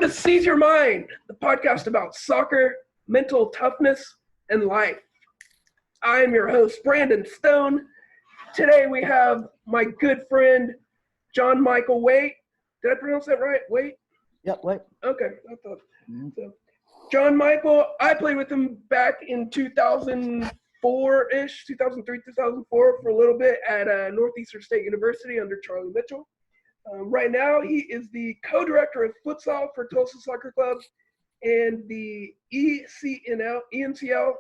to Seize Your Mind, the podcast about soccer, mental toughness, and life. I am your host, Brandon Stone. Today we have my good friend, John Michael Waite. Did I pronounce that right? Waite? Yep, Waite. Okay, I thought so. John Michael, I played with him back in 2004-ish, 2003, 2004 for a little bit at Northeastern State University under Charlie Mitchell. Right now, he is the co-director of Futsal for Tulsa Soccer Club and the ENCL,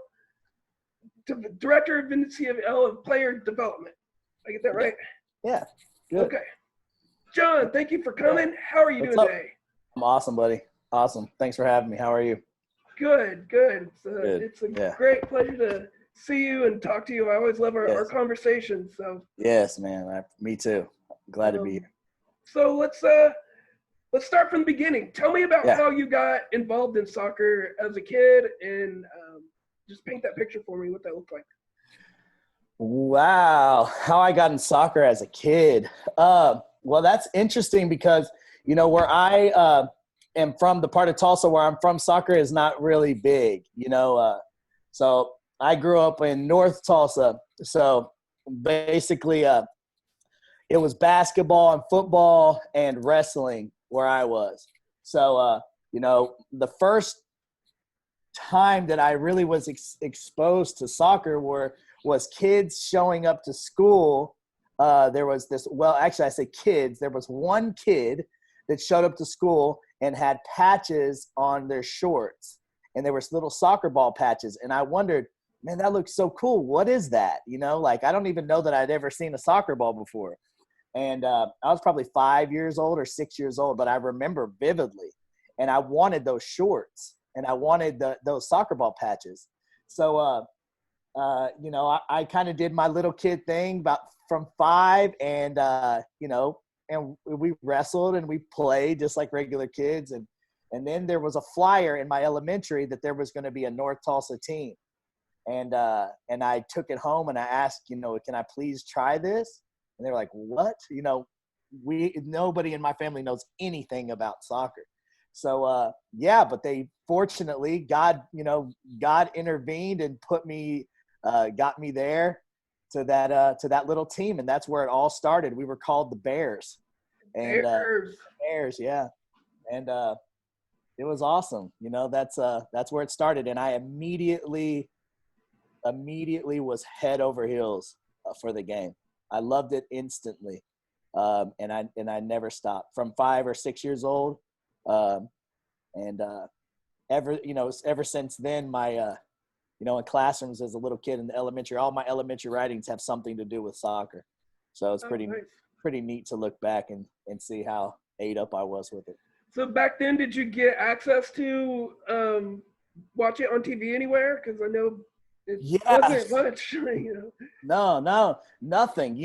Director of NCL of Player Development. I get that right? Yeah, good. Okay. John, thank you for coming. How are you doing today? I'm awesome, buddy. Awesome. Thanks for having me. How are you? Good. It's a great pleasure to see you and talk to you. I always love our conversations. So. Yes, man. Me too. Glad to be here. So let's start from the beginning. Tell me about how you got involved in soccer as a kid, and just paint that picture for me, what that looked like. Wow, how I got in soccer as a kid. Well, that's interesting because, where I am from, the part of Tulsa where I'm from, soccer is not really big, So I grew up in North Tulsa. So basically it was basketball and football and wrestling where I was. So, the first time that I really was exposed to soccer was kids showing up to school. There was I say kids. There was one kid that showed up to school and had patches on their shorts. And there was little soccer ball patches. And I wondered, man, that looks so cool. What is that? I don't even know that I'd ever seen a soccer ball before. And I was probably 5 years old or 6 years old, but I remember vividly. And I wanted those shorts, and I wanted those soccer ball patches. So, I kind of did my little kid thing from 5, and, and we wrestled and we played just like regular kids. And then there was a flyer in my elementary that there was going to be a North Tulsa team. And I took it home and I asked, can I please try this? And they were like, what? Nobody in my family knows anything about soccer. So, but they fortunately, God intervened and got me there to that little team. And that's where it all started. We were called the Bears. And Bears, yeah. And it was awesome. That's where it started. And I immediately was head over heels for the game. I loved it instantly. And I never stopped from 5 or 6 years old. Ever since then, my, in classrooms as a little kid in the elementary, all my elementary writings have something to do with soccer. So it's pretty neat to look back and see how ate up I was with it. So back then, did you get access to watch it on TV anywhere? Because I know it wasn't much, No, nothing.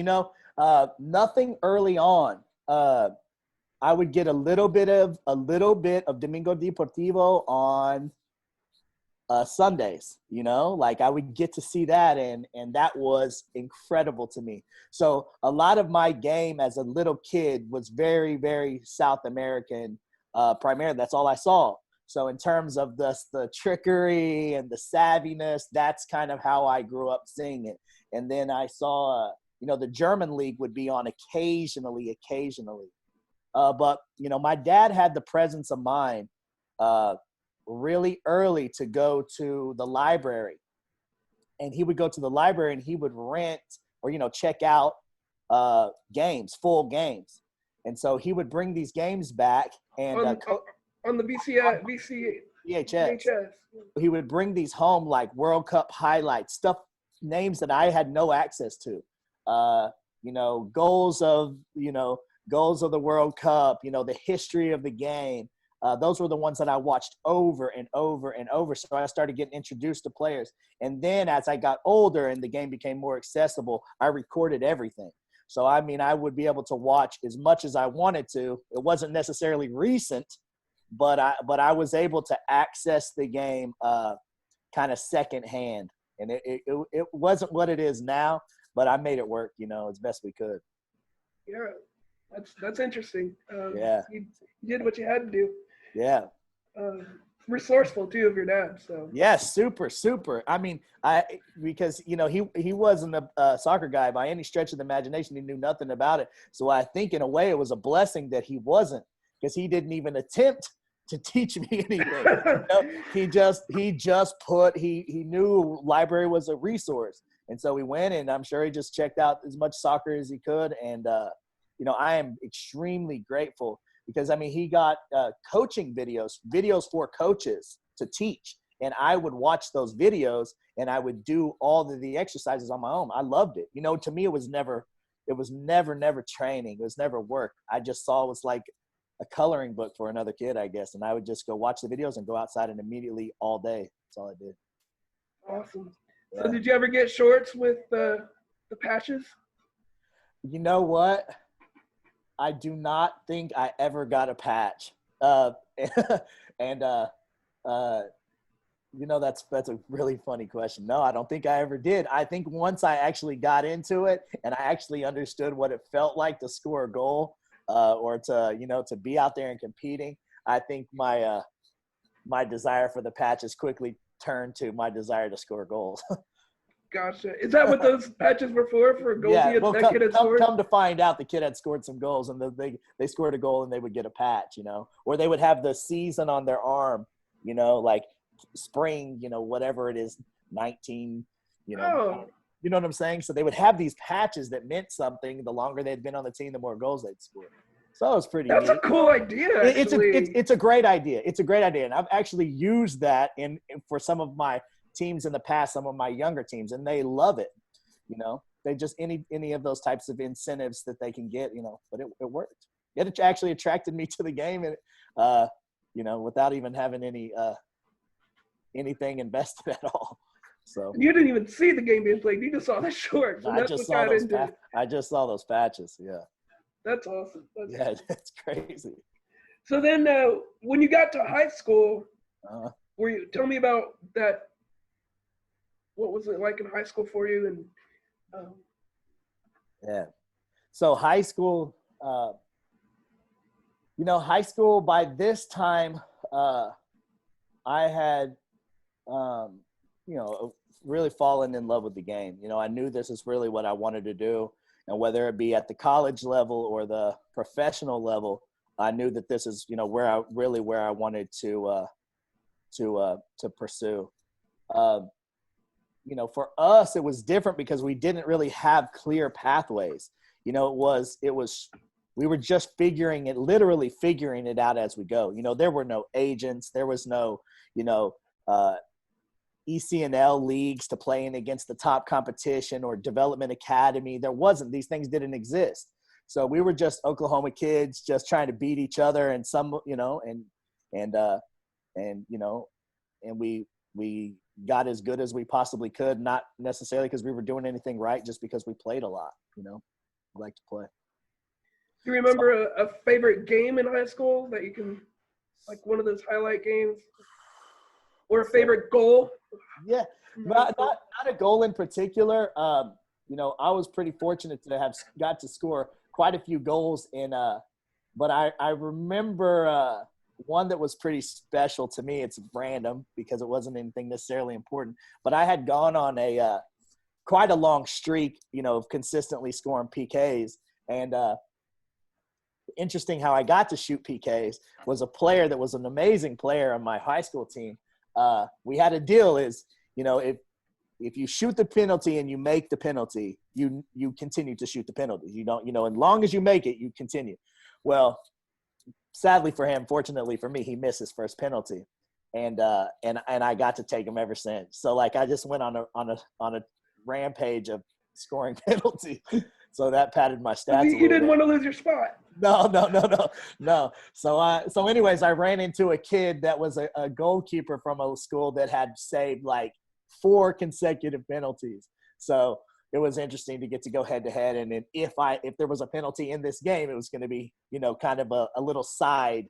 Nothing early on. I would get a little bit of Domingo Deportivo on Sundays. I would get to see that, and that was incredible to me. So a lot of my game as a little kid was very, very South American. Primarily, that's all I saw. So in terms of the trickery and the savviness, that's kind of how I grew up seeing it. And then I saw, the German league would be on occasionally. But, my dad had the presence of mind really early to go to the library. And he would go to the library and he would rent or, check out full games. And so he would bring these games back and on the VHS. He would bring these home like World Cup highlights, names that I had no access to. Goals of the World Cup, the history of the game. Those were the ones that I watched over and over and over. So I started getting introduced to players. And then as I got older and the game became more accessible, I recorded everything. So, I would be able to watch as much as I wanted to. It wasn't necessarily recent, but I was able to access the game kind of secondhand. And it wasn't what it is now, but I made it work, as best we could. Yeah, that's interesting. Yeah. You did what you had to do. Yeah. Resourceful too of your dad. So Yes, super. I mean, because he wasn't a soccer guy by any stretch of the imagination. He knew nothing about it. So I think in a way it was a blessing that he wasn't, because he didn't even attempt to teach me anything. He knew library was a resource, and so we went, and I'm sure he just checked out as much soccer as he could. And I am extremely grateful, because I mean, he got coaching videos for coaches to teach, and I would watch those videos, and I would do all the exercises on my own. I loved it. To me, it was never training. It was never work. I just saw it was like a coloring book for another kid, I guess. And I would just go watch the videos and go outside and immediately all day. That's all I did. Awesome. Yeah. So did you ever get shorts with the patches? You know what? I do not think I ever got a patch. That's a really funny question. No, I don't think I ever did. I think once I actually got into it and I actually understood what it felt like to score a goal, or to be out there and competing, I think my desire for the patches quickly turned to my desire to score goals. Gotcha. Is that what those patches were for goals? Yeah. Well, kid had scored? Come to find out, the kid had scored some goals, and they scored a goal and they would get a patch, or they would have the season on their arm, like spring, whatever it is, 19, Oh. You know what I'm saying? So they would have these patches that meant something. The longer they'd been on the team, the more goals they'd score. So it was pretty That's neat. a cool idea, actually. It's a great idea. It's a great idea. And I've actually used that for some of my teams in the past, some of my younger teams, and they love it. They just any of those types of incentives that they can get, but it worked. It actually attracted me to the game, and without even having anything invested at all. So you didn't even see the game being played. You just saw the shorts. I just saw those patches. Yeah. That's awesome. That's crazy. So then, when you got to high school, tell me about that. What was it like in high school for you? And yeah. So high school, high school by this time, I had, really fallen in love with the game. I knew this is really what I wanted to do. And whether it be at the college level or the professional level, I knew that this is, where I wanted to pursue. For us, it was different because we didn't really have clear pathways. We were just literally figuring it out as we go. There were no agents. There was no, ECNL leagues to play in against the top competition or development academy. These things didn't exist. So we were just Oklahoma kids just trying to beat each other, and we got as good as we possibly could, not necessarily because we were doing anything right, just because we played a lot, we like to play. Do you remember a favorite game in high school that you can, like one of those highlight games? Or a favorite goal? Yeah, not a goal in particular. I was pretty fortunate to have got to score quite a few goals but I remember one that was pretty special to me. It's random because it wasn't anything necessarily important, but I had gone on quite a long streak, of consistently scoring PKs. And interesting how I got to shoot PKs was a player that was an amazing player on my high school team. We had a deal is, if you shoot the penalty and you make the penalty, you continue to shoot the penalty. You don't, as long as you make it, you continue. Well, sadly for him, fortunately for me, he missed his first penalty, and I got to take him ever since. So like I just went on a rampage of scoring penalty. So that padded my stats. You didn't want to lose your spot. No. So anyways, I ran into a kid that was a goalkeeper from a school that had saved like 4 consecutive penalties. So it was interesting to get to go head to head. And then if there was a penalty in this game, it was going to be, kind of a little side,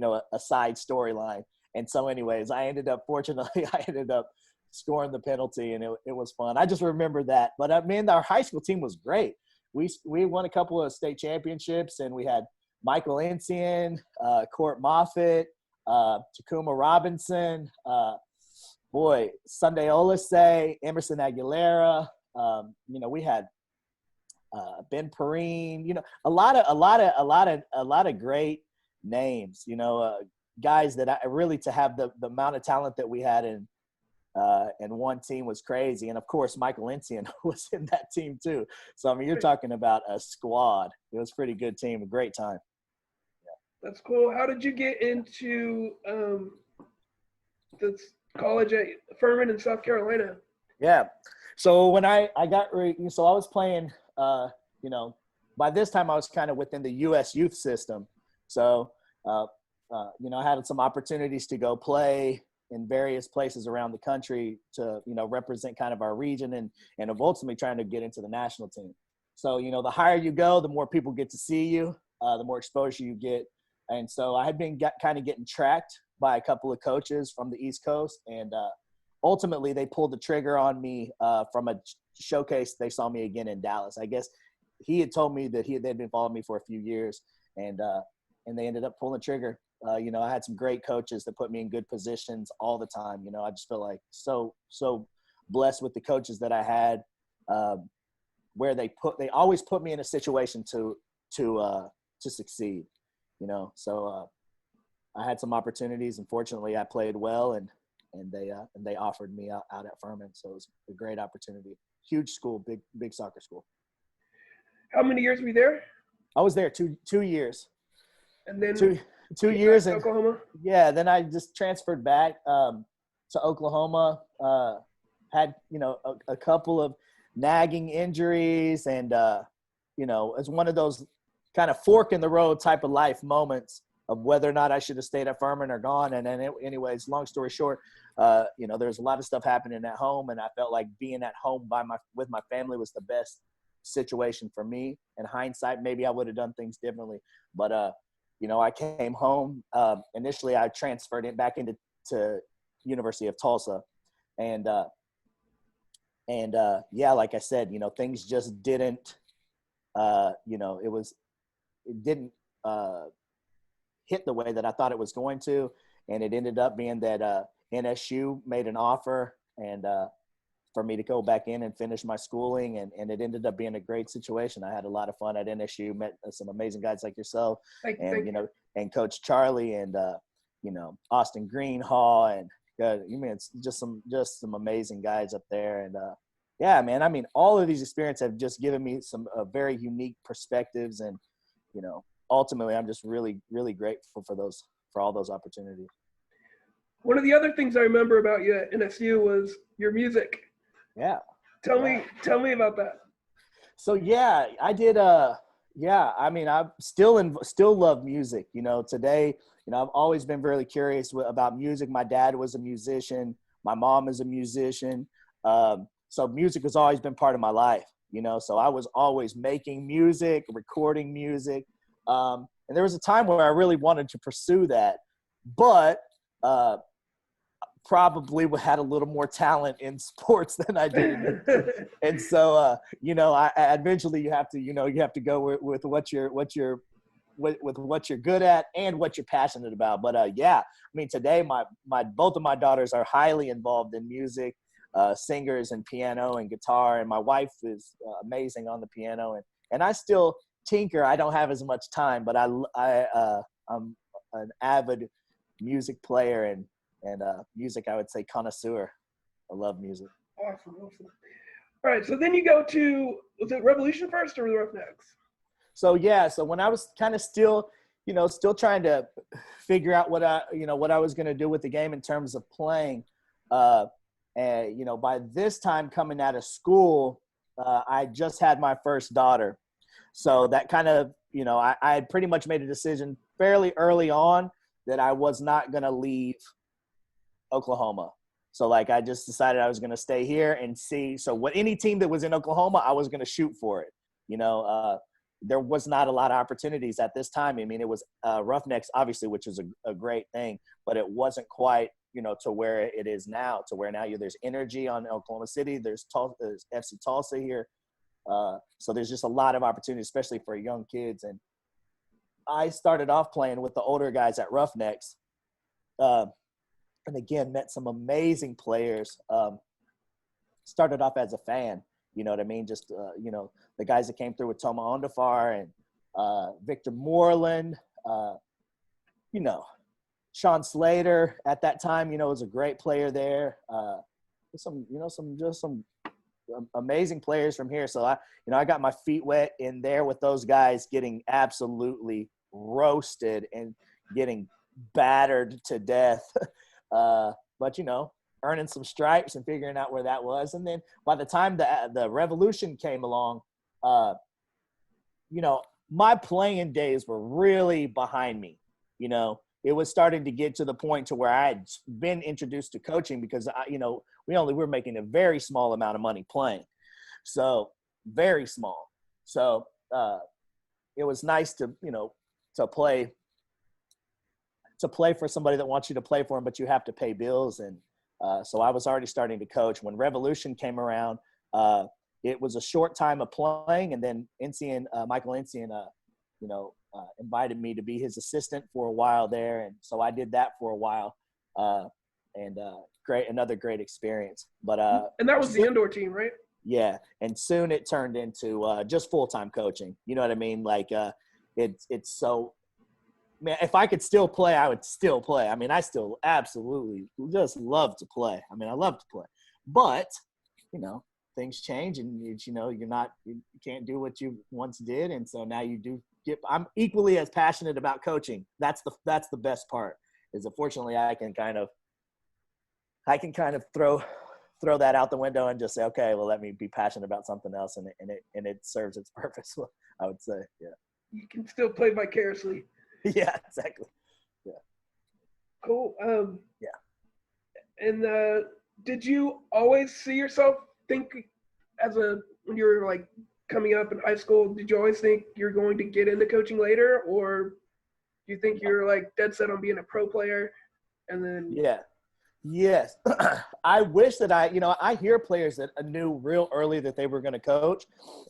a side storyline. And so anyways, fortunately, I ended up scoring the penalty, and it was fun. I just remember that. But our high school team was great. We won a couple of state championships, and we had Michael Encian, Court Moffitt, Takuma Robinson, Sunday Olasey, Emerson Aguilera. We had Ben Perrine. A lot of great names. Guys that I really, to have the amount of talent that we had in one team was crazy. And of course, Michael Encian was in that team too. So, I mean, you're talking about a squad. It was a pretty good team, a great time. Yeah. That's cool. How did you get into this college at Furman in South Carolina? Yeah. So when I was playing, by this time I was kind of within the U.S. youth system. So, I had some opportunities to go play in various places around the country to, represent kind of our region and of ultimately trying to get into the national team. So, the higher you go, the more people get to see you, the more exposure you get. And so I had been kind of getting tracked by a couple of coaches from the East Coast. And ultimately they pulled the trigger on me from a showcase. They saw me again in Dallas. I guess he had told me that they'd been following me for a few years, and they ended up pulling the trigger. I had some great coaches that put me in good positions all the time. I just feel like so blessed with the coaches that I had, where they always put me in a situation to succeed. So I had some opportunities, and fortunately I played well, and they offered me out at Furman. So it was a great opportunity. Huge school, big soccer school. How many years were you there? I was there two years. And then two years in Oklahoma? Yeah, then I just transferred back to Oklahoma. Had a couple of nagging injuries, and it's one of those kind of fork in the road type of life moments of whether or not I should have stayed at Furman or gone. And then anyways, long story short, there's a lot of stuff happening at home, and I felt like being at home with my family was the best situation for me. In hindsight, maybe I would have done things differently, but I came home. Initially I transferred it back into University of Tulsa, and like I said, things just didn't it didn't hit the way that I thought it was going to. And it ended up being that NSU made an offer, and for me to go back in and finish my schooling. And it ended up being a great situation. I had a lot of fun at NSU, met some amazing guys like yourself, and Coach Charlie, and, Austin Greenhaw, and it's just some amazing guys up there. And yeah, man, I mean, all of these experiences have just given me some very unique perspectives. And, ultimately I'm just really, really grateful for all those opportunities. One of the other things I remember about you at NSU was your music. Yeah. Tell me about that. So yeah, I did. I mean, I still love music. Today, I've always been really curious about music. My dad was a musician. My mom is a musician. So music has always been part of my life. So I was always making music, recording music. And there was a time where I really wanted to pursue that, but probably had a little more talent in sports than I did. And so, I eventually you have to go with what you're good at and what you're passionate about. But I mean, today both of my daughters are highly involved in music, singers and piano and guitar. And my wife is amazing on the piano, and I still tinker. I don't have as much time, but I'm an avid music player and music, I would say, connoisseur. I love music. Awesome. All right, so then you go to, was it Revolution first or the Roughnecks? So when I was kind of still trying to figure out what I was going to do with the game in terms of playing, and by this time coming out of school, I just had my first daughter. So that kind of, I had pretty much made a decision fairly early on that I was not going to leave Oklahoma. So I just decided I was going to stay here and see. So any team that was in Oklahoma, I was going to shoot for it. There was not a lot of opportunities at this time. I mean, it was Roughnecks, obviously, which is a great thing, but it wasn't quite, to where it is now, to where now there's energy on Oklahoma City. There's FC Tulsa here. So there's just a lot of opportunities, especially for young kids. And I started off playing with the older guys at Roughnecks. and again, met some amazing players. Started off as a fan, you know what I mean? Just, the guys that came through with Toma Ondafar and Victor Moreland, Sean Slater at that time, was a great player there. Some amazing players from here. So I got my feet wet in there with those guys, getting absolutely roasted and getting battered to death. But earning some stripes and figuring out where that was. And then by the time the Revolution came along, my playing days were really behind me. It was starting to get to the point to where I had been introduced to coaching because we were making a very small amount of money playing. So very small. So it was nice to play for somebody that wants you to play for them, but you have to pay bills. And so I was already starting to coach. When Revolution came around, it was a short time of playing, and then Michael Encian, invited me to be his assistant for a while there, and so I did that for a while. Another great experience. But and that was the indoor team, right? Yeah, and soon it turned into just full-time coaching. You know what I mean? Like it's so. Man, if I could still play, I would still play. I mean, I still absolutely just love to play. I mean, I love to play. But, things change and, you can't do what you once did. And so now you do I'm equally as passionate about coaching. That's the best part is that fortunately I can kind of throw that out the window and just say, okay, well, let me be passionate about something else. And it serves its purpose, I would say. Yeah. You can still play vicariously. Yeah, exactly. Yeah. Cool. Yeah. And did you always see yourself think when you were like coming up in high school, did you always think you're going to get into coaching later, or do you think you're like dead set on being a pro player? And then yes. I wish that I hear players that knew real early that they were going to coach.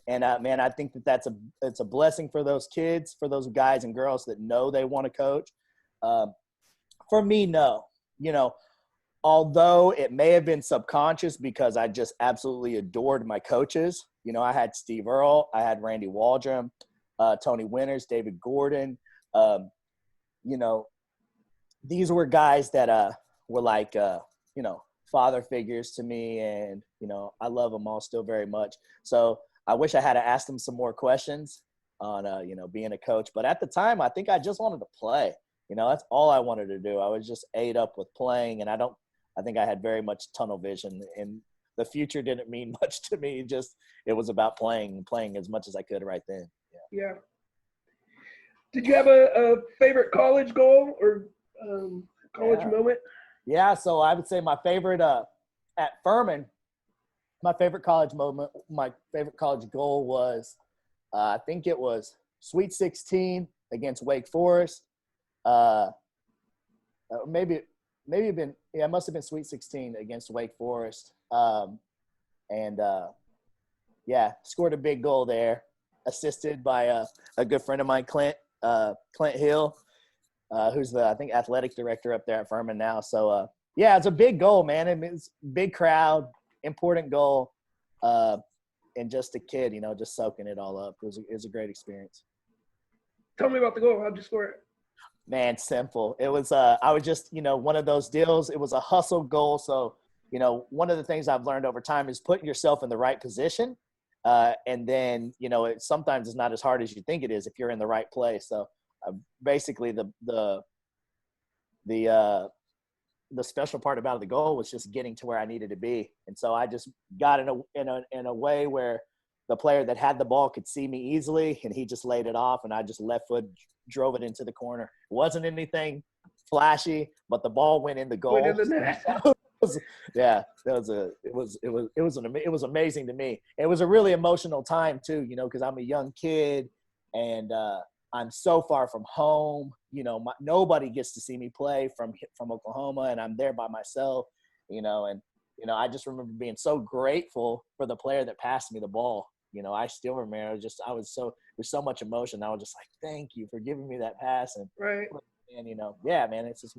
And man, I think it's a blessing for those kids, for those guys and girls that know they want to coach. For me, no, although it may have been subconscious because I just absolutely adored my coaches. I had Steve Earle, I had Randy Waldrum, Tony Winters, David Gordon. These were guys that were like, father figures to me. And, I love them all still very much. So I wish I had asked them some more questions on, being a coach. But at the time, I think I just wanted to play. That's all I wanted to do. I was just ate up with playing. And I think I had very much tunnel vision. And the future didn't mean much to me. It was about playing as much as I could right then. Yeah. Did you have a favorite college goal or college moment? Yeah, so I would say my favorite at Furman, my favorite college moment, my favorite college goal was, I think it was Sweet 16 against Wake Forest. It must have been Sweet 16 against Wake Forest. Scored a big goal there, assisted by a good friend of mine, Clint Hill. Who's the, I think, athletic director up there at Furman now. So, it's a big goal, man. It's big crowd, important goal, and just a kid, just soaking it all up. It was a great experience. Tell me about the goal. How'd you score it? Man, simple. It was, I was just, one of those deals. It was a hustle goal. So, one of the things I've learned over time is putting yourself in the right position. And then, sometimes it's not as hard as you think it is if you're in the right place. So, basically the special part about the goal was just getting to where I needed to be. And so I just got in a way where the player that had the ball could see me easily, and he just laid it off, and I just left foot drove it into the corner. It wasn't anything flashy, but the ball went in the goal. Went in the net. It was amazing to me. It was a really emotional time too, because I'm a young kid and I'm so far from home. Nobody gets to see me play from Oklahoma, and I'm there by myself. I just remember being so grateful for the player that passed me the ball. I still remember there's so much emotion. I was just like, thank you for giving me that pass. And right. And man, it's just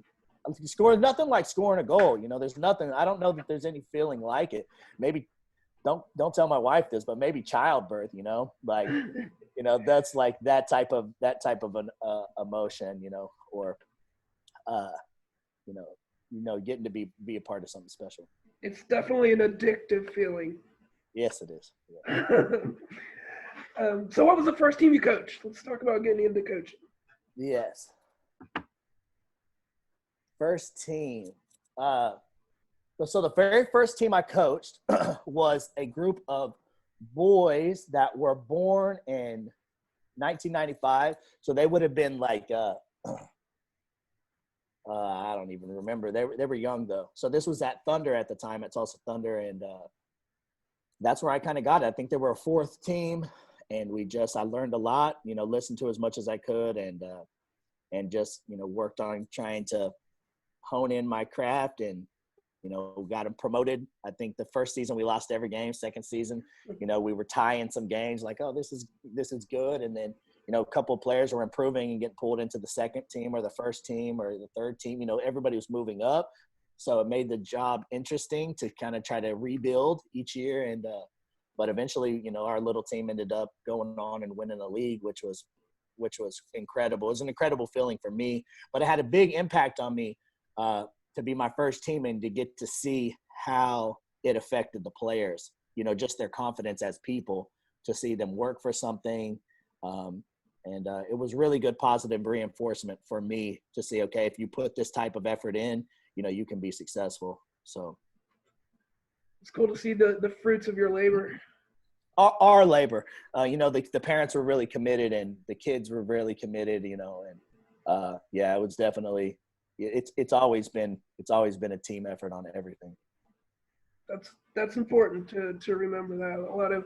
nothing like scoring a goal. There's nothing. I don't know that there's any feeling like it. Maybe don't tell my wife this, but maybe childbirth. Like that's like that type of an emotion. Or getting to be a part of something special. It's definitely an addictive feeling. Yes, it is. Yeah. So what was the first team you coached? Let's talk about getting into coaching. Yes. First team. So the very first team I coached was a group of boys that were born in 1995. So they would have been like, I don't even remember. They were young though. So this was at Thunder at the time, at Tulsa Thunder, and that's where I kind of got it. I think they were a fourth team, and I learned a lot. Listened to as much as I could, and just worked on trying to hone in my craft, and got them promoted. I think the first season we lost every game. Second season, we were tying some games, like, oh, this is good, and then a couple of players were improving and getting pulled into the second team or the first team or the third team. Everybody was moving up. So it made the job interesting to kind of try to rebuild each year. And but eventually, our little team ended up going on and winning the league, which was incredible. It was an incredible feeling for me. But it had a big impact on me to be my first team and to get to see how it affected the players, just their confidence as people, to see them work for something. And it was really good positive reinforcement for me to see, okay, if you put this type of effort in, you can be successful. So it's cool to see the fruits of your labor. Our labor, the parents were really committed and the kids were really committed, and it was definitely, it's always been a team effort on everything. That's important to remember that.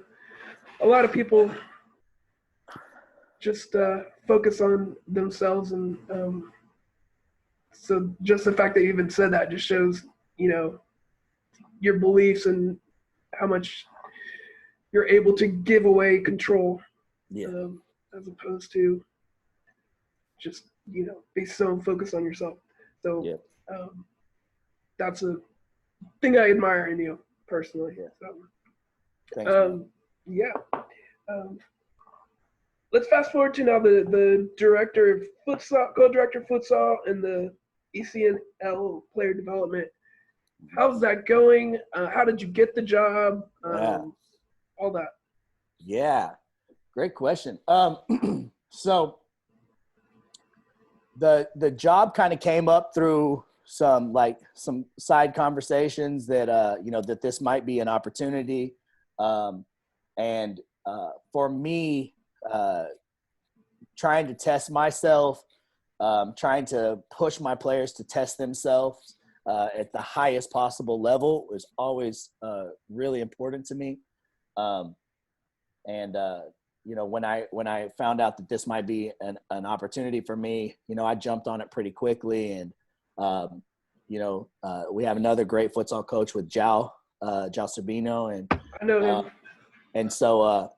A lot of people just focus on themselves, and so just the fact that you even said that just shows your beliefs and how much you're able to give away control, as opposed to just be so focused on yourself. So that's a thing I admire in you personally. Thanks, Let's fast forward to now the director of futsal, co-director of futsal, and the ECNL player development. How's that going? How did you get the job? All that. Yeah, great question. So the job kind of came up through some side conversations that that this might be an opportunity, and for me, trying to test myself, trying to push my players to test themselves at the highest possible level was always really important to me. When I found out that this might be an opportunity for me, I jumped on it pretty quickly. And, we have another great futsal coach with Jao Sabino. And I know him. And so,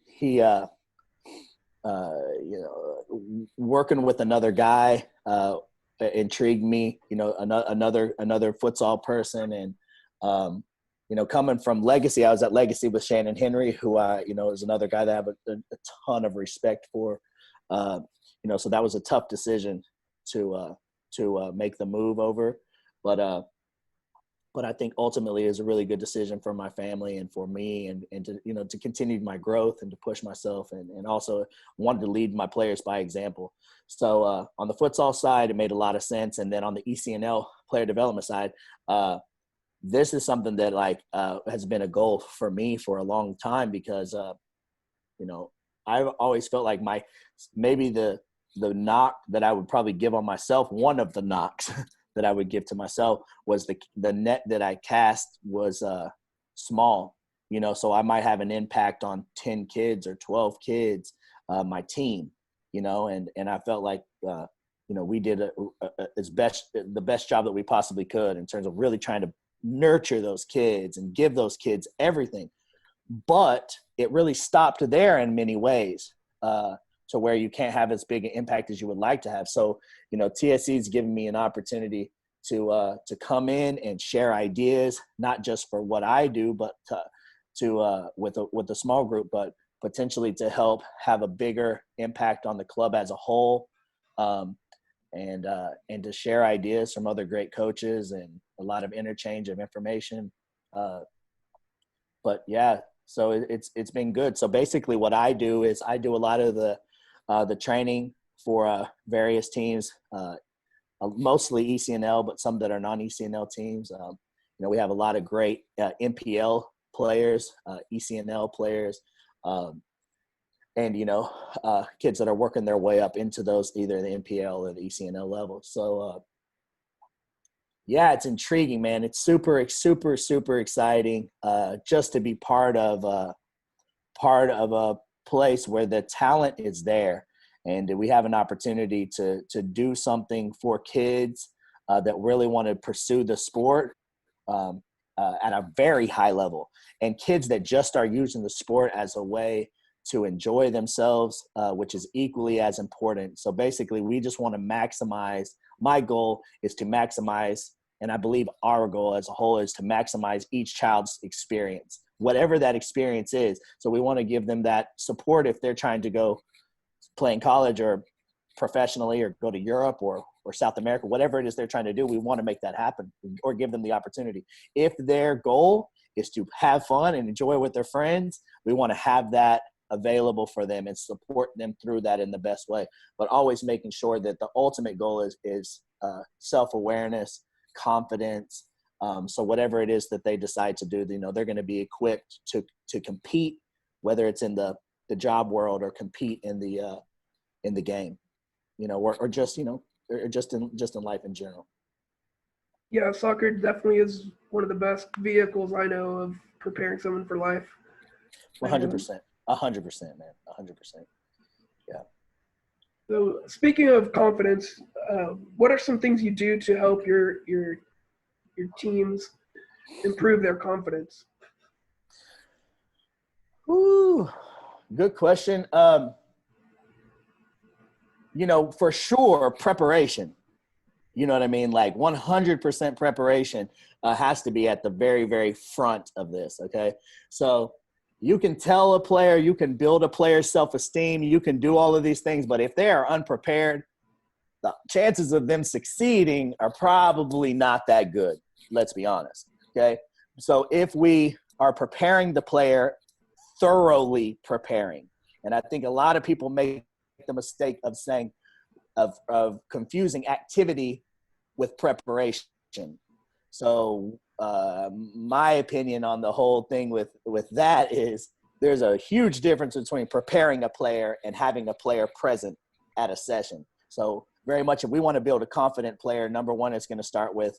he, working with another guy intrigued me, another futsal person. And, coming from Legacy, I was at Legacy with Shannon Henry, who is another guy that I have a ton of respect for. So that was a tough decision to make the move over, but I think ultimately it was a really good decision for my family and for me, and to continue my growth and to push myself, and also wanted to lead my players by example. So on the futsal side, it made a lot of sense, and then on the ECNL player development side, this is something that has been a goal for me for a long time, because I've always felt like maybe the knock that I would probably give on myself, one of the knocks that I would give to myself, was the net that I cast was small, so I might have an impact on 10 kids or 12 kids, my team, and I felt like we did the best job that we possibly could in terms of really trying to nurture those kids and give those kids everything. But it really stopped there in many ways. to where you can't have as big an impact as you would like to have. So, TSC has given me an opportunity to come in and share ideas, not just for what I do, but with a small group, but potentially to help have a bigger impact on the club as a whole, and to share ideas from other great coaches and a lot of interchange of information. But yeah, so it's been good. So basically what I do is I do a lot of the training for various teams, mostly ECNL, but some that are non-ECNL teams. We have a lot of great MPL players, ECNL players, and kids that are working their way up into those, either the MPL or the ECNL level. So yeah, it's intriguing, man. It's super, super, super exciting just to be part of a place where the talent is there, and we have an opportunity to do something for kids that really want to pursue the sport at a very high level, and kids that just are using the sport as a way to enjoy themselves, which is equally as important. So basically, we just want to maximize. My goal is to maximize, and I believe our goal as a whole is to maximize each child's experience, whatever that experience is. So we want to give them that support if they're trying to go play in college or professionally or go to Europe or South America, whatever it is they're trying to do. We want to make that happen or give them the opportunity. If their goal is to have fun and enjoy with their friends, we want to have that available for them and support them through that in the best way, but always making sure that the ultimate goal is self-awareness, confidence. So whatever it is that they decide to do, they're going to be equipped to compete, whether it's in the job world or compete in the game, or just in life in general. Yeah, soccer definitely is one of the best vehicles I know of preparing someone for life. 100%. 100%, man. 100%. Yeah. So speaking of confidence, what are some things you do to help your teams improve their confidence? Ooh, good question. For sure, preparation. You know what I mean? Like 100% preparation has to be at the very, very front of this, okay? So you can tell a player, you can build a player's self-esteem, you can do all of these things, but if they are unprepared, the chances of them succeeding are probably not that good. Let's be honest, okay? So if we are preparing the player, thoroughly preparing, and I think a lot of people make the mistake of saying, of confusing activity with preparation. So my opinion on the whole thing with that is there's a huge difference between preparing a player and having a player present at a session. So very much if we want to build a confident player, number one, it's going to start with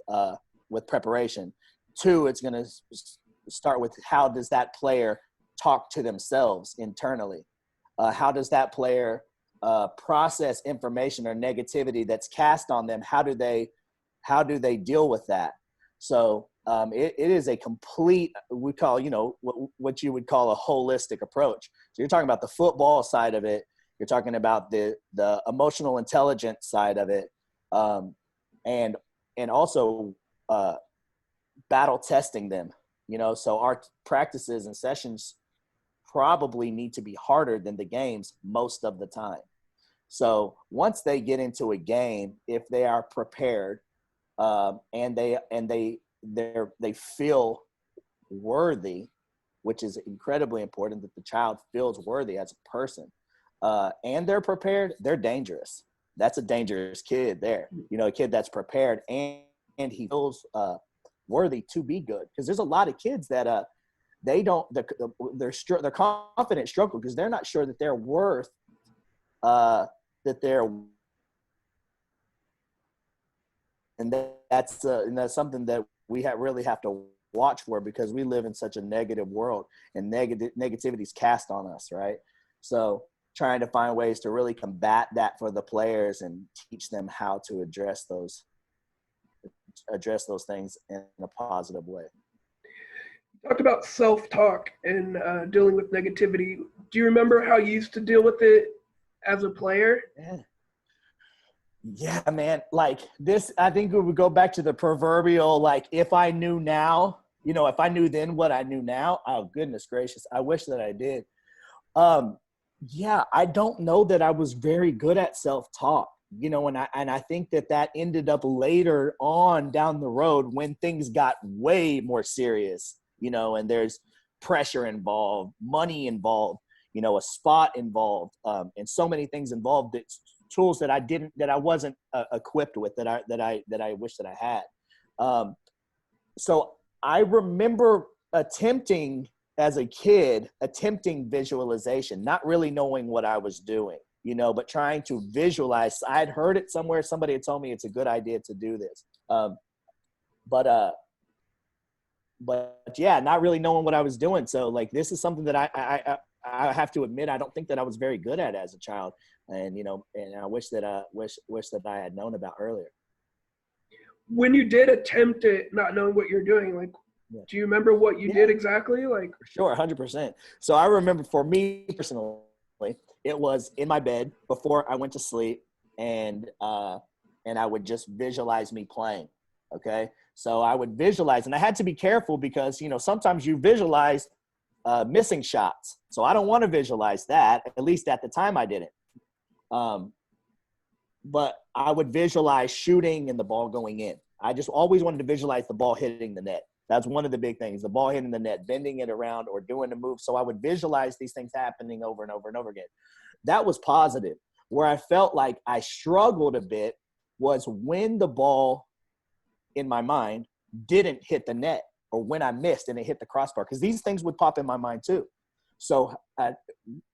preparation. Two, it's going to start with how does that player talk to themselves internally? How does that player process information or negativity that's cast on them? How do they deal with that? So it is a complete, we call, what you would call a holistic approach. So you're talking about the football side of it. You're talking about the emotional intelligence side of it. And also battle testing them, so our practices and sessions probably need to be harder than the games most of the time. So once they get into a game, if they are prepared, and they feel worthy, which is incredibly important that the child feels worthy as a person, and they're prepared, they're dangerous. That's a dangerous kid there. A kid that's prepared and he feels worthy to be good. Because there's a lot of kids that their confidence struggle because they're not sure that they're worth and that's something that we really have to watch for, because we live in such a negative world and negativity is cast on us, right? So trying to find ways to really combat that for the players and teach them how to address those things in a positive way. You talked about self-talk and dealing with negativity. Do you remember how you used to deal with it as a player? Yeah, man. Like this, I think we would go back to the proverbial, like, if I knew now, if I knew then what I knew now, oh, goodness gracious. I wish that I did. Yeah, I don't know that I was very good at self-talk, and I think that ended up later on down the road when things got way more serious, and there's pressure involved, money involved, a spot involved, and so many things involved, that tools that I wasn't equipped with, that I wish that I had. So I remember attempting visualization, not really knowing what I was doing, but trying to visualize. I'd heard it somewhere. Somebody had told me it's a good idea to do this. But yeah, not really knowing what I was doing. So like, this is something that I have to admit, I don't think that I was very good at as a child. And, and I wish that I had known about earlier. When you did attempt it, not knowing what you're doing, like, do you remember what you did exactly? Like, sure, 100%. So I remember, for me personally, it was in my bed before I went to sleep, and I would just visualize me playing. Okay, so I would visualize, and I had to be careful because sometimes you visualize missing shots. So I don't want to visualize that. At least at the time, I didn't. But I would visualize shooting and the ball going in. I just always wanted to visualize the ball hitting the net. That's one of the big things, the ball hitting the net, bending it around or doing the move. So I would visualize these things happening over and over and over again. That was positive. Where I felt like I struggled a bit was when the ball, in my mind, didn't hit the net, or when I missed and it hit the crossbar, because these things would pop in my mind too. So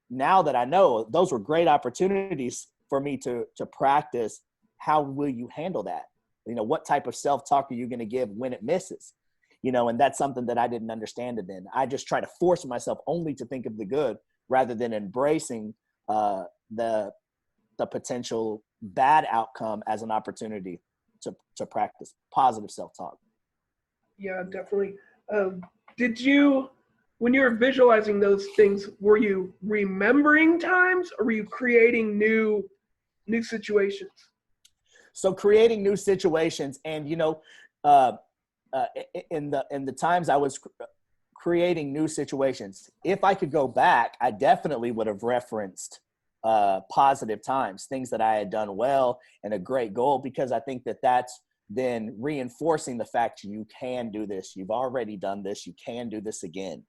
now that I know, those were great opportunities for me to practice. How will you handle that? What type of self-talk are you going to give when it misses? And that's something that I didn't understand. And then I just try to force myself only to think of the good, rather than embracing the potential bad outcome as an opportunity to practice positive self-talk. Yeah, definitely. Did you, when you were visualizing those things, were you remembering times, or were you creating new situations? So creating new situations, and in the times I was creating new situations, if I could go back, I definitely would have referenced positive times, things that I had done well, and a great goal, because I think that that's then reinforcing the fact you can do this. You've already done this. You can do this again.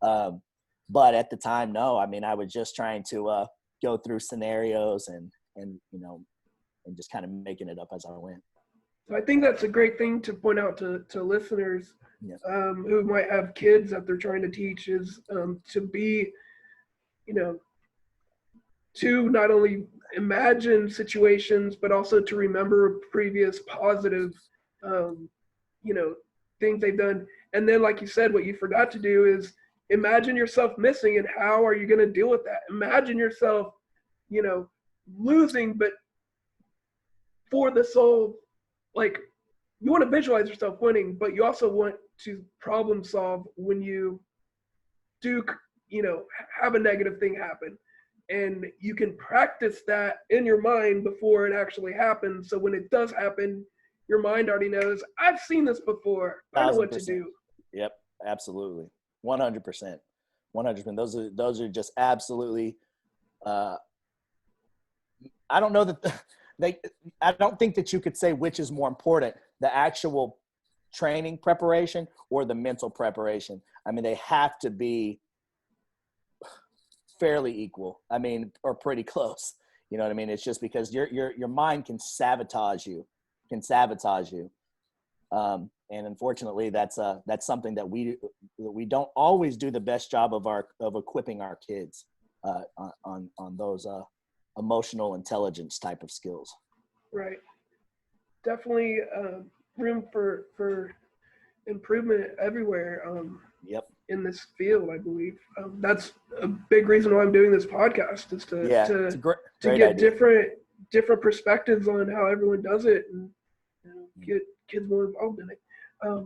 But at the time, no. I mean, I was just trying to go through scenarios and just kind of making it up as I went. So I think that's a great thing to point out to listeners who might have kids that they're trying to teach, is to be, to not only imagine situations, but also to remember previous positive, things they've done. And then, like you said, what you forgot to do is imagine yourself missing, and how are you going to deal with that? Imagine yourself, losing, but for the soul, like, you want to visualize yourself winning, but you also want to problem solve when you do, have a negative thing happen. And you can practice that in your mind before it actually happens. So when it does happen, your mind already knows, I've seen this before. I know what to do. Yep, absolutely. 100%. 100%. Those are just absolutely, I don't know that I don't think that you could say which is more important, the actual training preparation or the mental preparation. I mean, they have to be fairly equal. I mean, or pretty close. You know what I mean? It's just because your mind can sabotage you. And unfortunately, that's something that we don't always do the best job of equipping our kids on those emotional intelligence type of skills. Right. Definitely room for improvement everywhere. Yep. In this field, I believe. That's a big reason why I'm doing this podcast, is to get idea. different perspectives on how everyone does it, and get kids more involved in it. I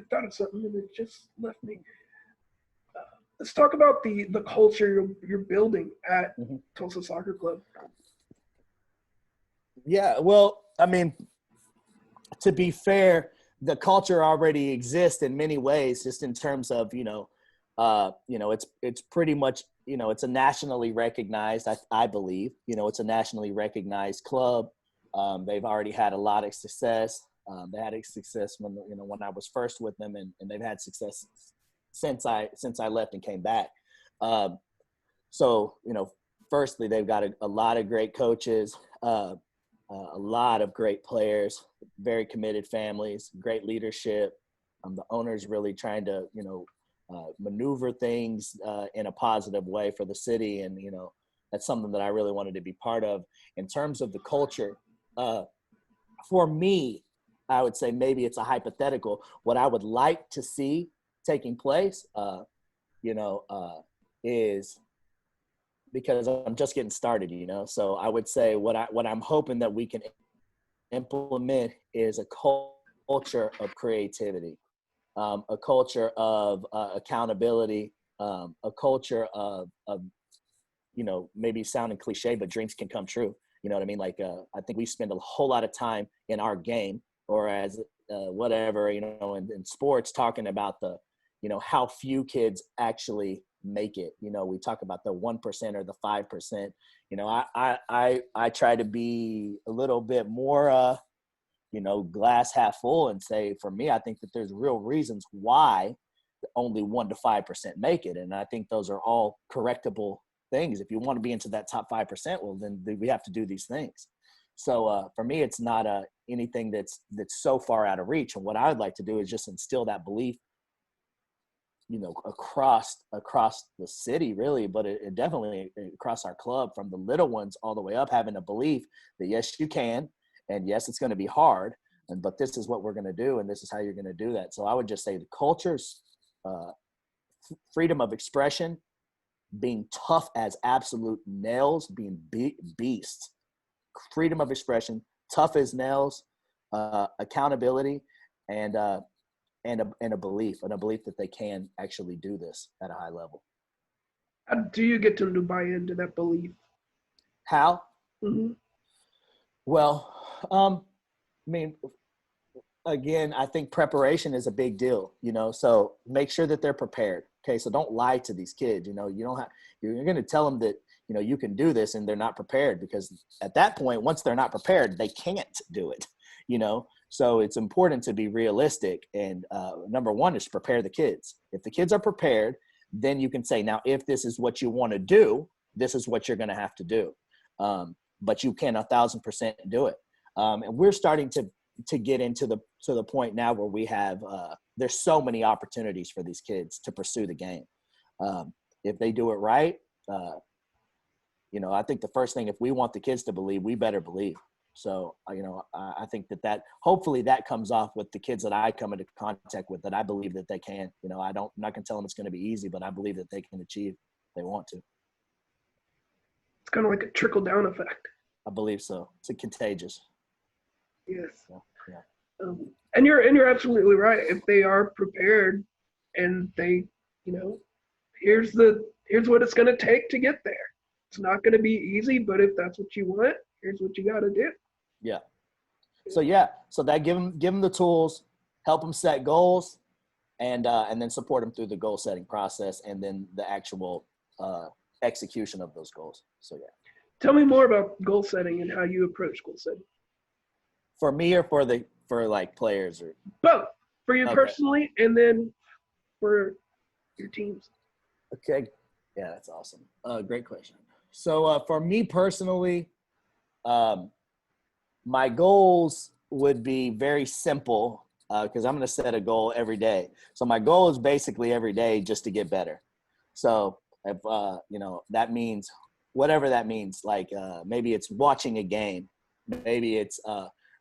thought of something and it just left me. let's talk about the culture you're building at Tulsa Soccer Club. Yeah, well, I mean, to be fair, the culture already exists in many ways, just in terms of, it's pretty much, it's a nationally recognized, I believe, it's a nationally recognized club. They've already had a lot of success. They had success when I was first with them, and they've had success since I left and came back. So, firstly, they've got a lot of great coaches, a lot of great players, very committed families, great leadership. The owner's really trying to, maneuver things in a positive way for the city. And, that's something that I really wanted to be part of. In terms of the culture, for me, I would say maybe it's a hypothetical. What I would like to see taking place, is because I'm just getting started, So I would say what I'm hoping that we can implement is a culture of creativity, a culture of accountability, a culture of maybe sounding cliche, but dreams can come true. You know what I mean? Like, I think we spend a whole lot of time in our game or as whatever, in sports talking about the, how few kids actually make it. We talk about the 1% or the 5%. I try to be a little bit more, glass half full and say, for me, I think that there's real reasons why only 1 to 5% make it. And I think those are all correctable things. If you want to be into that top 5%, well, then we have to do these things. So for me, it's not anything that's so far out of reach. And what I would like to do is just instill that belief, across the city, really, but it definitely across our club, from the little ones all the way up, having a belief that yes, you can, and yes, it's going to be hard, but this is what we're going to do, and this is how you're going to do that. So I would just say the culture's freedom of expression, being tough as absolute nails, being beasts, freedom of expression, tough as nails, accountability, and a belief that they can actually do this at a high level. How do you get them to buy into that belief? How? Mm-hmm. Well, I mean, again, I think preparation is a big deal, so make sure that they're prepared. Okay. So don't lie to these kids. You're going to tell them that, you can do this, and they're not prepared, because at that point, once they're not prepared, they can't do it, So it's important to be realistic. And number one is prepare the kids. If the kids are prepared, then you can say, now, if this is what you want to do, this is what you're going to have to do. But you can 1,000% do it. And we're starting to get into the point now where we have there's so many opportunities for these kids to pursue the game. If they do it right, I think the first thing, if we want the kids to believe, we better believe. So, I think that hopefully that comes off with the kids that I come into contact with, that I believe that they can. I'm not going to tell them it's going to be easy, but I believe that they can achieve if they want to. It's kind of like a trickle-down effect. I believe so. It's contagious. Yes. So, yeah. And you're absolutely right. If they are prepared and they, here's what it's going to take to get there. It's not going to be easy, but if that's what you want, here's what you got to do. Yeah. So that give them the tools, help them set goals, and then support them through the goal setting process, and then the actual execution of those goals. So yeah. Tell me more about goal setting and how you approach goal setting. For me, or for like players, or both, for you personally, and then for your teams. Okay. Yeah, that's awesome. Great question. So for me personally, my goals would be very simple, because I'm going to set a goal every day. So my goal is basically every day just to get better. So if, that means whatever that means, like maybe it's watching a game, maybe it's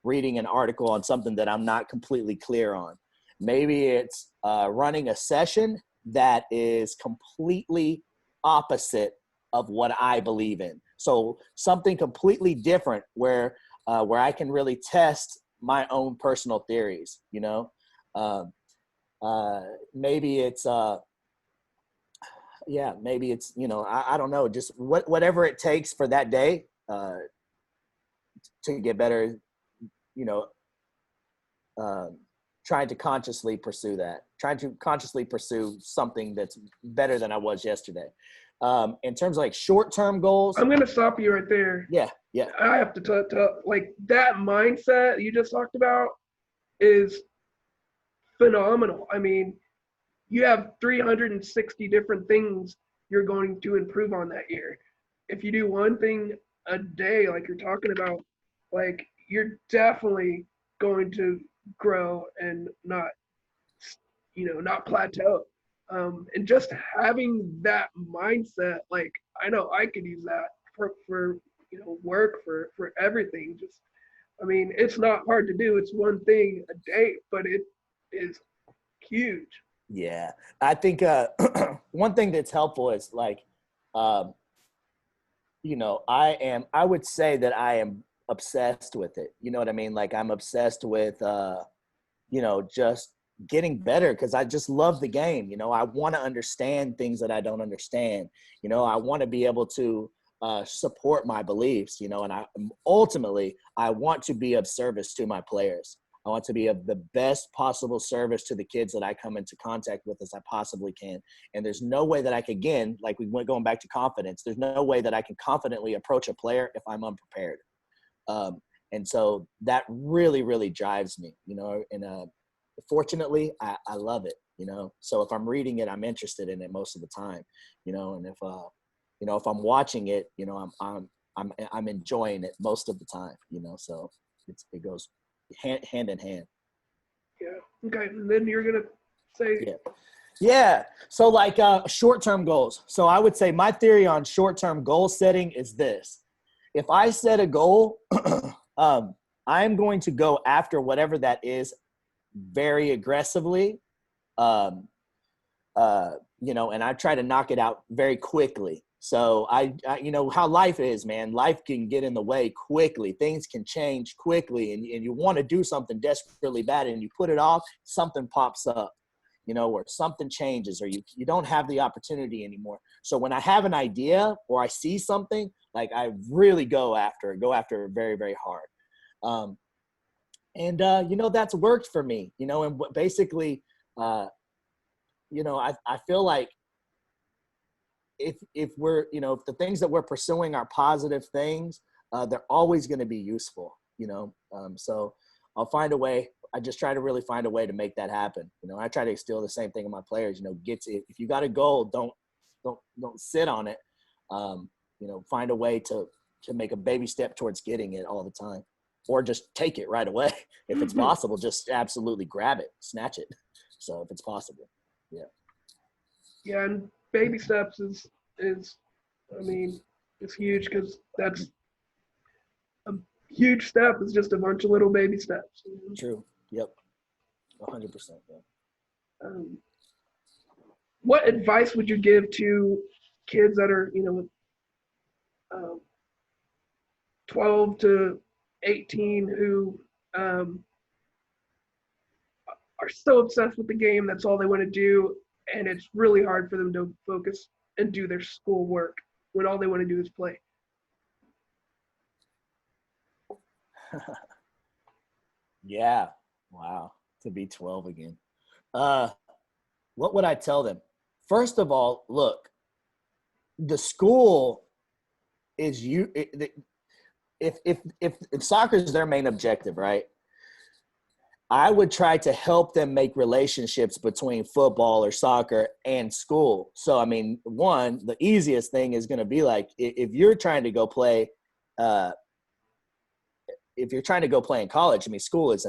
reading an article on something that I'm not completely clear on. Maybe it's running a session that is completely opposite of what I believe in. So something completely different where I can really test my own personal theories, maybe it's yeah, maybe it's, I don't know, just whatever it takes for that day to get better, you know, trying to consciously pursue that, trying to consciously pursue something that's better than I was yesterday. In terms of like short-term goals. I'm going to stop you right there. Yeah. I have to like that mindset you just talked about is phenomenal. I mean, you have 360 different things you're going to improve on that year. If you do one thing a day, like you're talking about, like you're definitely going to grow and not plateau. And just having that mindset, like I know I could use that for work for everything. Just, I mean, it's not hard to do. It's one thing a day, but it is huge. Yeah, I think one thing that's helpful is like, I would say that I am obsessed with it. You know what I mean? Like I'm obsessed with, just getting better because I just love the game. I want to understand things that I don't understand. I want to be able to support my beliefs, and ultimately I want to be of service to my players. I want to be of the best possible service to the kids that I come into contact with as I possibly can. And there's no way that I can, again, like we went going back to confidence, there's no way that I can confidently approach a player if I'm unprepared. And so that really, really drives me, and fortunately, I love it, So if I'm reading it, I'm interested in it most of the time, and if I'm watching it, I'm enjoying it most of the time, so it goes hand in hand. Yeah. Okay. And then you're gonna say. Yeah. So like short-term goals. So I would say my theory on short-term goal setting is this: if I set a goal, I'm going to go after whatever that is very aggressively, and I try to knock it out very quickly. So I how life is, man. Life can get in the way quickly. Things can change quickly, and you want to do something desperately bad, and you put it off. Something pops up, or something changes, or you don't have the opportunity anymore. So when I have an idea or I see something, like I really go after it very, very hard. That's worked for me. And basically, I feel like if we're, if the things that we're pursuing are positive things, they're always going to be useful, so I'll find a way. I just try to really find a way to make that happen. I try to instill the same thing in my players, if you got a goal, don't sit on it. Find a way to make a baby step towards getting it all the time, or just take it right away. If it's possible, just absolutely grab it, snatch it. So if it's possible. Yeah. Yeah. And baby steps is I mean, it's huge because that's a huge step is just a bunch of little baby steps. True. Yep. 100%. Yeah. What advice would you give to kids that are, 12 to 18 who are so obsessed with the game, that's all they want to do, and it's really hard for them to focus and do their schoolwork when all they want to do is play? Yeah. Wow. To be 12 again. What would I tell them? First of all, look, the school is if soccer is their main objective, right? I would try to help them make relationships between football or soccer and school. So, I mean, one, the easiest thing is going to be like, if you're trying to go play, in college, I mean, school it's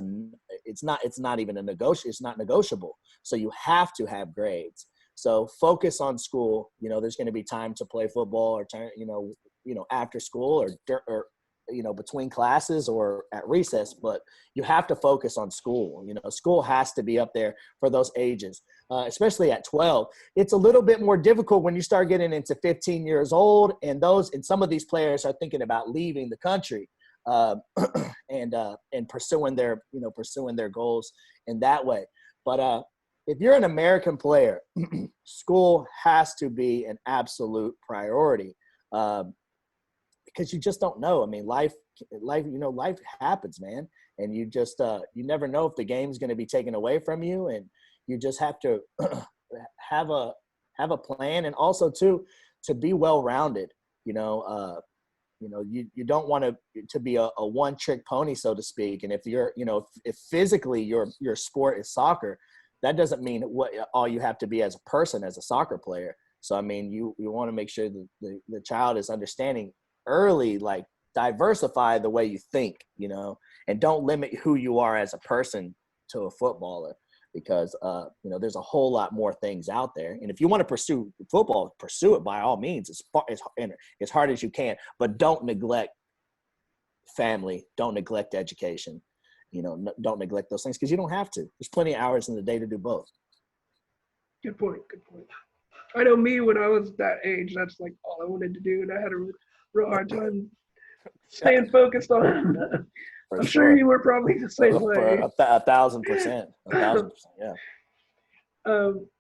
not even it's not negotiable. So you have to have grades. So focus on school. There's going to be time to play football or after school or between classes or at recess, but you have to focus on school. School has to be up there for those ages, especially at 12. It's a little bit more difficult when you start getting into 15 years old, and some of these players are thinking about leaving the country and pursuing their goals in that way. But if you're an American player, school has to be an absolute priority, because you just don't know. I mean, life, life happens, man. And you just, you never know if the game's going to be taken away from you. And you just have to have a plan. And also to be well-rounded, you don't want to be a one-trick pony, so to speak. And if you're, if physically your sport is soccer, that doesn't mean all you have to be as a person, as a soccer player. So, I mean, you want to make sure that the child is understanding early, like, diversify the way you think, and don't limit who you are as a person to a footballer, because, there's a whole lot more things out there. And if you want to pursue football, pursue it by all means, as hard as you can, but don't neglect family, don't neglect education, don't neglect those things, because you don't have to. There's plenty of hours in the day to do both. Good point. I know me, when I was that age, that's like all I wanted to do, and I had a real hard time staying focused on. I'm sure you were probably the same way. 1,000%. 1,000%, yeah.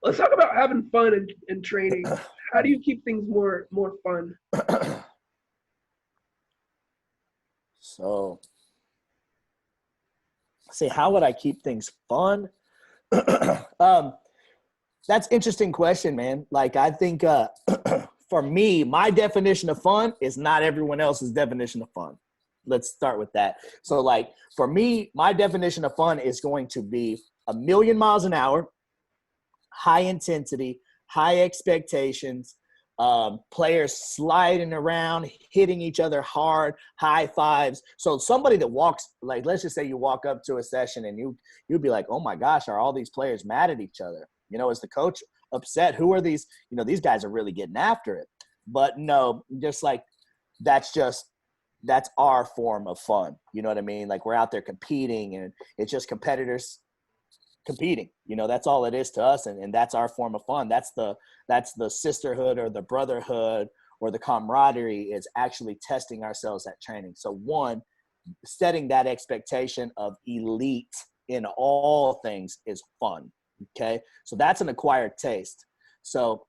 Let's talk about having fun in training. How do you keep things more fun? So, how would I keep things fun? That's an interesting question, man. Like, I think for me, my definition of fun is not everyone else's definition of fun. Let's start with that. So, like, for me, my definition of fun is going to be 1,000,000 miles an hour, high intensity, high expectations, players sliding around, hitting each other hard, high fives. So somebody that walks, like, let's just say you walk up to a session and you'd be like, oh my gosh, are all these players mad at each other? Is the coach upset? Who are these? These guys are really getting after it. But no, just like, that's our form of fun. You know what I mean? Like, we're out there competing, and it's just competitors competing. That's all it is to us, and that's our form of fun. That's the sisterhood or the brotherhood or the camaraderie, is actually testing ourselves at training. So, one, setting that expectation of elite in all things is fun. Okay, so that's an acquired taste. So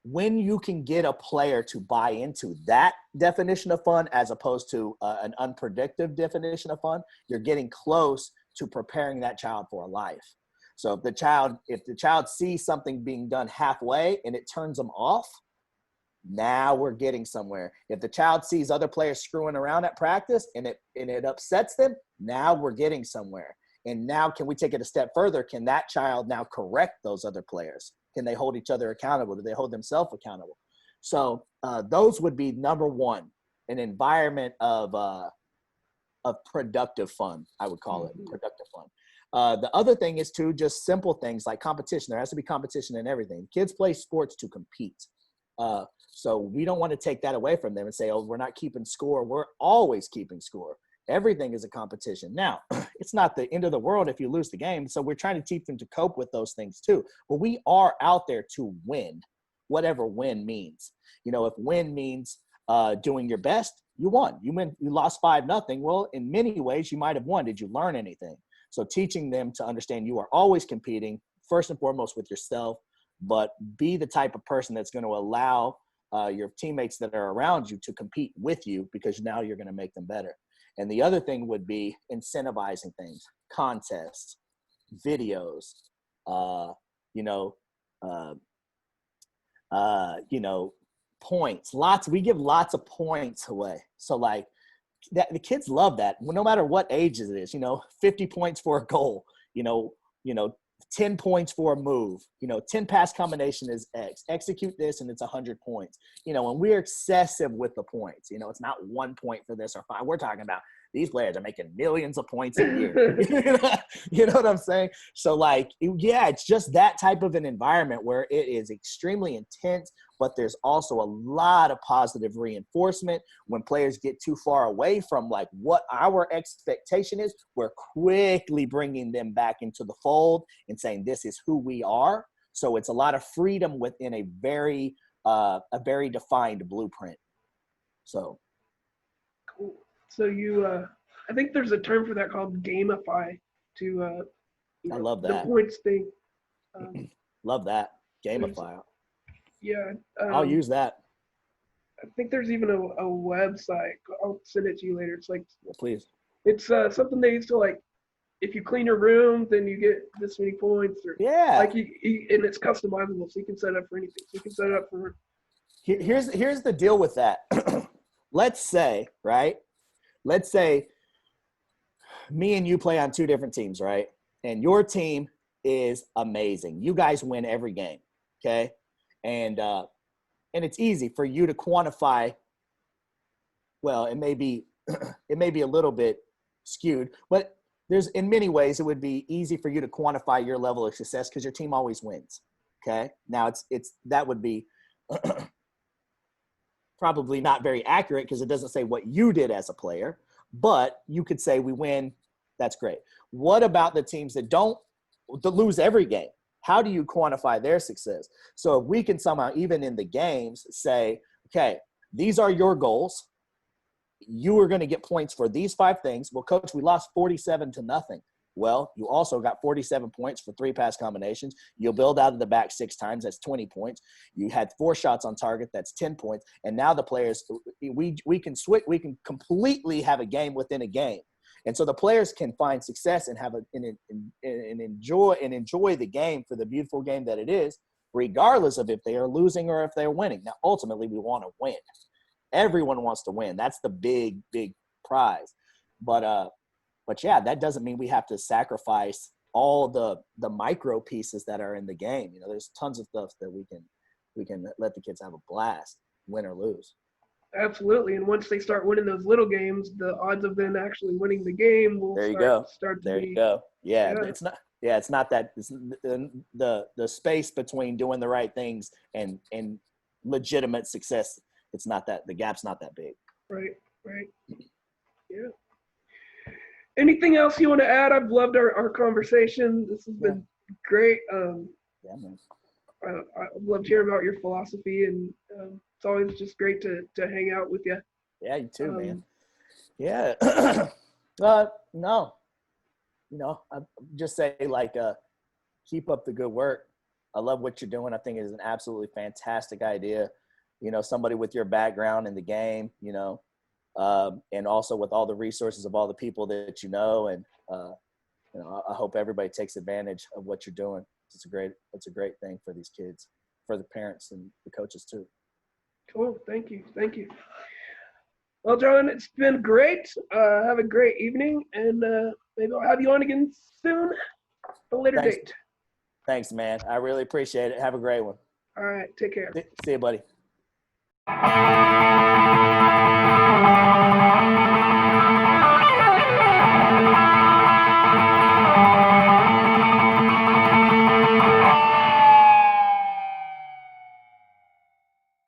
when you can get a player to buy into that definition of fun, as opposed to an unpredictable definition of fun, you're getting close to preparing that child for a life. So if the child sees something being done halfway and it turns them off, now we're getting somewhere. If the child sees other players screwing around at practice and it upsets them, now we're getting somewhere. And now, can we take it a step further? Can that child now correct those other players? Can they hold each other accountable? Do they hold themselves accountable? So those would be number one, an environment of productive fun, I would call it, productive fun. The other thing is, too, just simple things like competition. There has to be competition in everything. Kids play sports to compete. So we don't want to take that away from them and say, oh, we're not keeping score. We're always keeping score. Everything is a competition. Now, it's not the end of the world if you lose the game. So we're trying to teach them to cope with those things too. But we are out there to win, whatever win means. If win means doing your best, you won. You lost 5-0. Well, in many ways, you might have won. Did you learn anything? So teaching them to understand you are always competing, first and foremost with yourself, but be the type of person that's going to allow your teammates that are around you to compete with you, because now you're going to make them better. And the other thing would be incentivizing things, contests, videos, points. We give lots of points away. So, like, that, the kids love that. No matter what age it is, 50 points for a goal, 10 points for a move, 10 pass combination is X. Execute this and it's 100 points. And we're excessive with the points. It's not 1 point for this or 5. We're talking about these players are making millions of points a year. You know what I'm saying? So, like, yeah, it's just that type of an environment where it is extremely intense, but there's also a lot of positive reinforcement. When players get too far away from, like, what our expectation is, we're quickly bringing them back into the fold and saying, this is who we are. So it's a lot of freedom within a very defined blueprint. So. Cool. So I think there's a term for that called gamify, to I love that. the points thing. Love that. there's- Gamify. Yeah. I'll use that. I think there's even a website. I'll send it to you later. It's like, Yeah, please. it's something they used to like, if you clean your room, then you get this many points. Or Yeah. like and it's customizable, so you can set it up for anything. So you can set it up for. Here's the deal with that. Let's say, right? Let's say me and you play on two different teams, right? And your team is amazing. You guys win every game, okay? And it's easy for you to quantify. Well, it may be a little bit skewed, but there's in many ways it would be easy for you to quantify your level of success because your team always wins. Okay. Now it's that would be probably not very accurate because it doesn't say what you did as a player, but you could say we win. That's great. What about the teams that lose every game? How do you quantify their success? So if we can somehow, even in the games, say, okay, these are your goals. You are going to get points for these 5 things. Well, coach, we lost 47-0. Well, you also got 47 points for 3 pass combinations. You'll build out of the back 6 times. That's 20 points. You had 4 shots on target. That's 10 points. And now the players, we can switch. We can completely have a game within a game. And so the players can find success and have enjoy the game for the beautiful game that it is, regardless of if they are losing or if they're winning. Now, ultimately, we want to win. Everyone wants to win. That's the big, big prize. But yeah, that doesn't mean we have to sacrifice all the micro pieces that are in the game. You know, there's tons of stuff that we can let the kids have a blast, win or lose. Absolutely. And once they start winning those little games, the odds of them actually winning the game will start to be. You go. Yeah, yeah. It's not. Yeah, it's not that. It's the space between doing the right things and legitimate success. It's not that the gap's not that big. Right. Yeah. Anything else you want to add? I've loved our conversation. This has been great. Yeah, man. I've loved hearing about your philosophy, and it's always just great to hang out with you. Yeah, you too, man. Yeah. No. You know, I just say keep up the good work. I love what you're doing. I think it is an absolutely fantastic idea. You know, somebody with your background in the game, you know, and also with all the resources of all the people that you know, and you know, I hope everybody takes advantage of what you're doing. It's a great thing for these kids, for the parents and the coaches too. Cool. Thank you. Well, John, it's been great. Have a great evening, and maybe I'll have you on again soon, at a later date. Thanks, man. I really appreciate it. Have a great one. All right. Take care. See you, buddy.